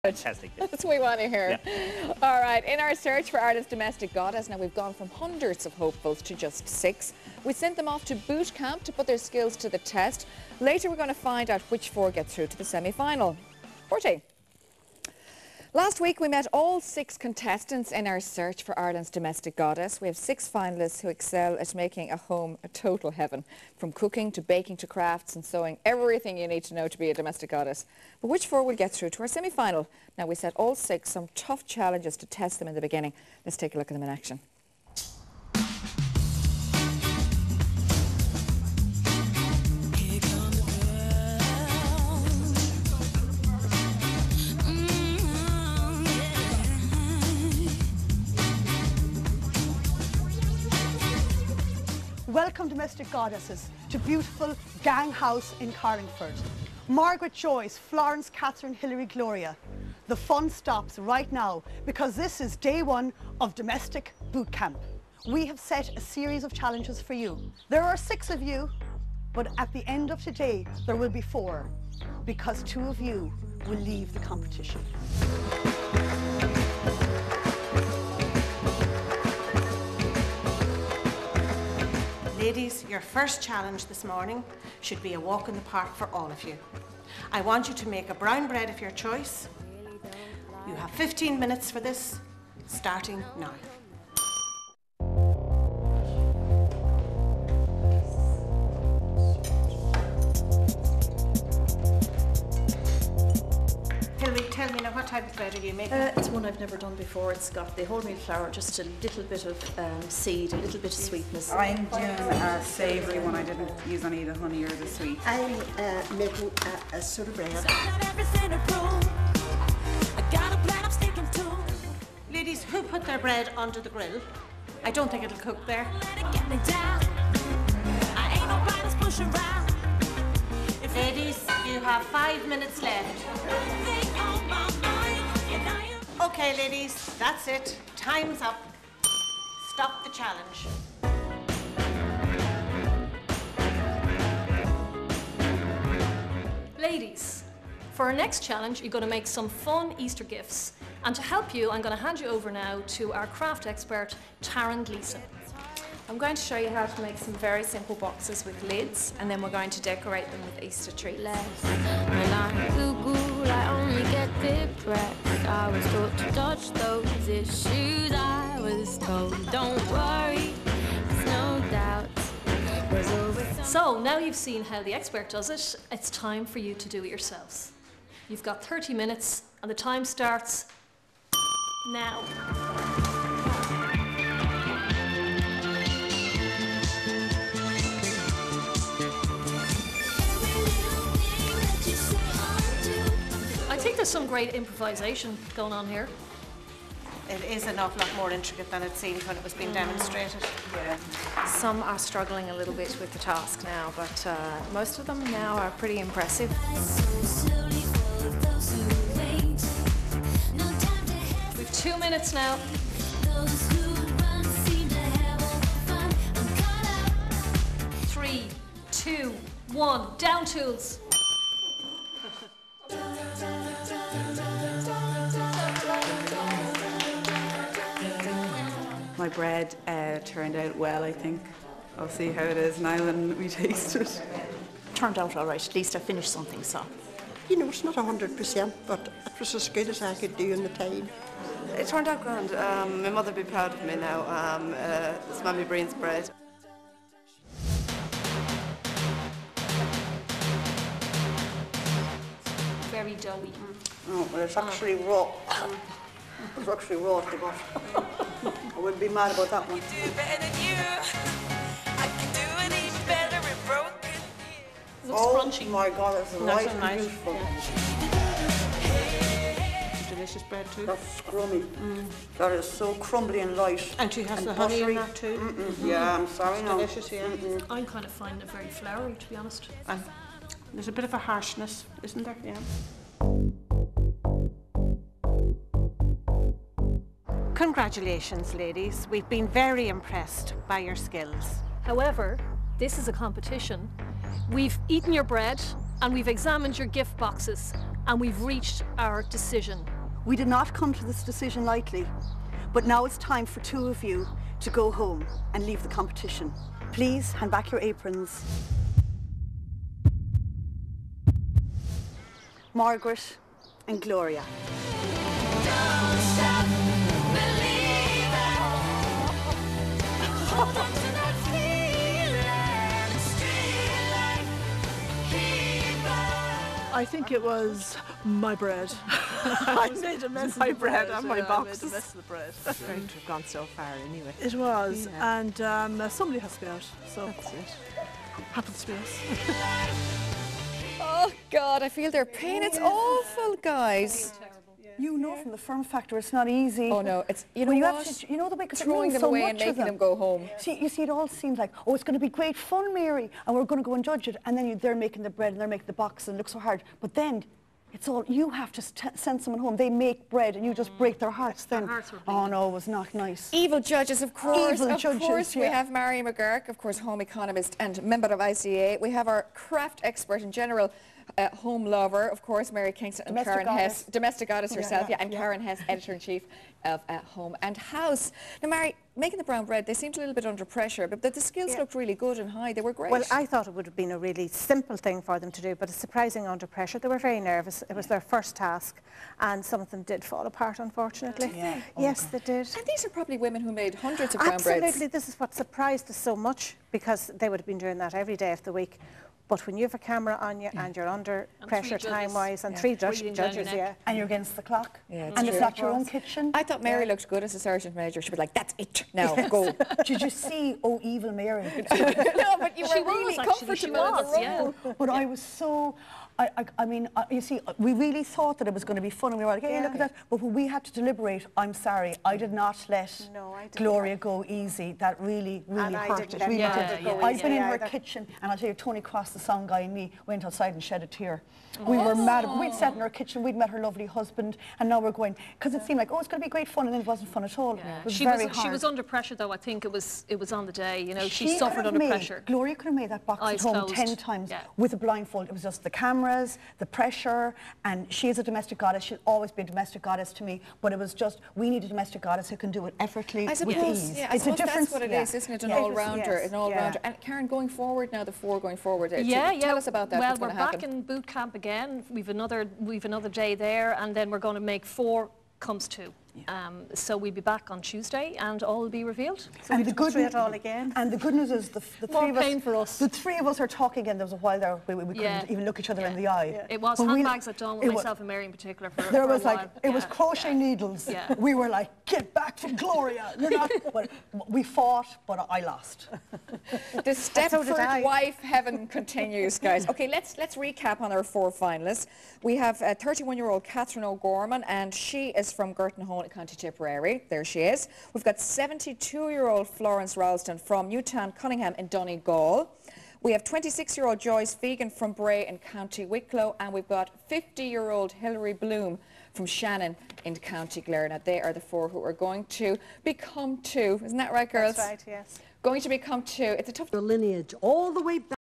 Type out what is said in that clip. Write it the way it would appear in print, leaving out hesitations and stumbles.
Fantastic. That's what we want to hear. Yeah. All right, in our search for Ireland's domestic goddess, now we've gone from hundreds of hopefuls to just 6. We sent them off to boot camp to put their skills to the test. Later we're going to find out which 4 get through to the semi-final. Forte. Last week we met all 6 contestants in our search for Ireland's domestic goddess. We have 6 finalists who excel at making a home a total heaven. From cooking to baking to crafts and sewing, everything you need to know to be a domestic goddess. But which 4 will get through to our semi-final? Now we set all 6 some tough challenges to test them in the beginning. Let's take a look at them in action. Welcome, domestic goddesses, to beautiful Gang House in Carlingford. Margaret, Joyce, Florence, Catherine, Hilary, Gloria. The fun stops right now because this is day 1 of domestic boot camp. We have set a series of challenges for you. There are 6 of you, but at the end of today there will be 4 because 2 of you will leave the competition. Ladies, your first challenge this morning should be a walk in the park for all of you. I want you to make a brown bread of your choice. You have 15 minutes for this, starting now. Hilary, tell me now, what type of bread are you making? It's one I've never done before. It's got the wholemeal flour, just a little bit of seed, a little bit of sweetness. I'm doing a savoury one. I didn't use any of the honey or the sweet. I'm making a sort of bread. Ladies, who put their bread onto the grill? I don't think it'll cook there. Ladies, you have 5 minutes left. Okay, ladies, that's it. Time's up. Stop the challenge. Ladies, for our next challenge, you're going to make some fun Easter gifts. And to help you, I'm going to hand you over now to our craft expert, Taryn Gleeson. I'm going to show you how to make some very simple boxes with lids, and then we're going to decorate them with Easter treats. When I Google, I only get depressed. I was taught to dodge those issues. I was told, don't worry, there's no doubt. There's always So now you've seen how the expert does it, it's time for you to do it yourselves. You've got 30 minutes, and the time starts now. I think there's some great improvisation going on here. It is an awful lot more intricate than it seemed when it was being demonstrated. Yeah. Some are struggling a little bit with the task now, but most of them now are pretty impressive. We've 2 minutes now. 3, 2, 1, down tools. My bread turned out well, I think. I'll see how it is now when we taste it. Turned out all right. At least I finished something, so. You know, it's not 100%, but it was as good as I could do in the time. It turned out grand. My mother will be proud of me now. It's Mammy Breen's bread. Very doughy. Oh, well, it's actually raw. It's actually raw, but I wouldn't be mad about that one. Crunchy. Oh my God, it's Nice light and and nice. beautiful. Delicious bread too. That's scrummy. That is so crumbly and light. And she has and the honey in buttery. that too. Yeah, I'm sorry now. Delicious, yeah. I'm kind of finding it very floury, to be honest. And there's a bit of a harshness, isn't there? Yeah. Congratulations, ladies. We've been very impressed by your skills. However, this is a competition. We've eaten your bread and we've examined your gift boxes. and we've reached our decision. We did not come to this decision lightly, but now it's time for 2 of you to go home and leave the competition. Please hand back your aprons. Margaret and Gloria. I think it was my bread. I made a mess of my bread and my boxes. I made a mess of the bread. It's great to have gone so far anyway. It was, and somebody has to be out, so that's it. Happens to be us. Oh God, I feel their pain. It's awful, guys. You know from the firm factor it's not easy. Oh no, it's, you know what? You know the way, throwing them away and making them go home. See, you see, it all seems like, oh, it's going to be great fun, Mary, and we're going to go and judge it, and then they're making the bread and they're making the box and it looks so hard. But then it's all, you have to send someone home. They make bread and you just break their hearts then. Their hearts were oh no, it was not nice. Evil judges, of course. Evil of judges, course, we yeah. have Mary McGurk, of course, home economist and member of ICA. We have our craft expert in general, home lover, of course, Mary Kingston, and Domestic Karen goddess. Hess, domestic goddess herself, and Karen Hess, editor-in-chief of Home and House. Now, Mary, making the brown bread, they seemed a little bit under pressure, but the skills looked really good and high. They were great. Well, I thought it would have been a really simple thing for them to do, but it's surprising under pressure. They were very nervous. It was their first task, and some of them did fall apart, unfortunately. Yeah. Yes, they did. And these are probably women who made hundreds of brown breads. Absolutely. This is what surprised us so much, because they would have been doing that every day of the week. But when you have a camera on you and you're under pressure time-wise, and 3 judges, And you're against the clock. Yeah, and it's not your own kitchen. I thought Mary looked good as a sergeant major. She'd be like, that's it, now, go. Did you see, oh, evil Mary? No, but you She were really was, actually, comfortable in the role. But I was so, I mean, you see, we really thought that it was going to be fun, and we were like, hey, look at that. But when we had to deliberate, I'm sorry, I did not let Gloria go easy. That really, really hurt. It really did. I've been in her kitchen, and I'll tell you, Tony Cross, the sound guy, and me went outside and shed a tear. We were mad. We'd sat in her kitchen, we'd met her lovely husband, and now we're going, because it seemed like, oh, it's going to be great fun, and then it wasn't fun at all. It was very hard. She was under pressure, though. I think it was on the day. You know, she suffered under pressure. Gloria could have made that box at home 10 times with a blindfold. It was just the cameras, the pressure, and she is a domestic goddess. She'll always be a domestic goddess to me, but it was just, we need a domestic goddess who can do it effortlessly with ease. Yeah, I suppose that's what it is, isn't it? An all-rounder, an all-rounder. And Karen, going forward now, the 4 going forward, tell us about that. Well, we're back in boot camp again. We've another day there, and then we're going to make 4 comes 2. So we'll be back on Tuesday, and all will be revealed. So and the good news all again. And the good news is the 3 of us. The 3 of us are talking again. There was a while there we couldn't even look each other in the eye. It was handbags at dawn with myself and Mary in particular. There was like it was crochet needles. We were like, get back from Gloria. You're not. But we fought, but I lost. The Stepford wife heaven continues, guys. Okay, let's recap on our 4 finalists. We have 31-year-old Catherine O'Gorman, and she is from Girton-Hone, County Tipperary. There she is. We've got 72-year-old Florence Ralston from Newtown Cunningham in Donegal. We have 26-year-old Joyce Fegan from Bray in County Wicklow, and we've got 50-year-old Hilary Bloom from Shannon in County Clare. Now, they are the 4 who are going to become 2. Isn't that right, girls? That's right, yes. Going to become 2. It's a tough lineage all the way back.